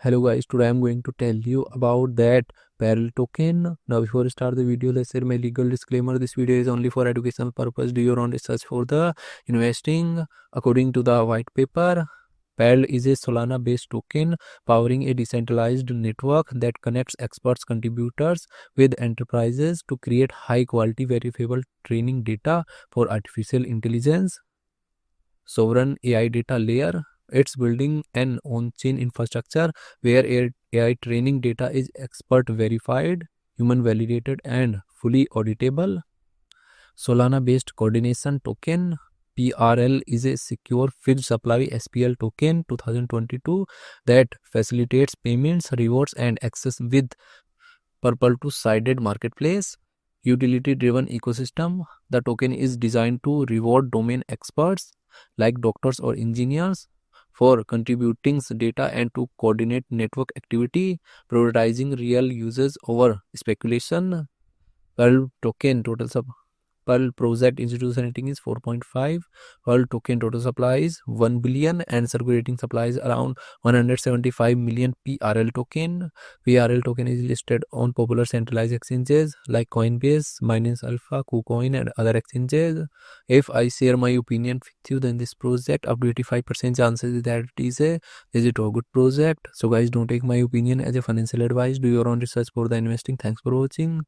Hello guys, today I'm going to tell you about that Perle token. Now before I start the video, let's say my legal disclaimer. This video is only for educational purpose. Do your own research for the investing. According to the white paper, Perle is a Solana based token powering a decentralized network that connects experts contributors with enterprises to create high quality verifiable training data for artificial intelligence sovereign AI data layer. It's building an on-chain infrastructure where AI training data is expert verified, human validated, and fully auditable. Solana-based coordination token PRL is a secure field supply SPL token 2022 that facilitates payments, rewards, and access with Perle two-sided marketplace. Utility-driven ecosystem. The token is designed to reward domain experts like doctors or engineers for contributing data and to coordinate network activity, prioritizing real users over speculation. Perl token total Perl project institution rating is 4.5. Perl token total supply is 1 billion and circulating supply is around 175 million PRL token. PRL token is listed on popular centralized exchanges like Coinbase, Binance Alpha, KuCoin, and other exchanges. If I share my opinion with you, then this project up to 85% chances that it is a good project. So guys, don't take my opinion as a financial advice. Do your own research for the investing. Thanks for watching.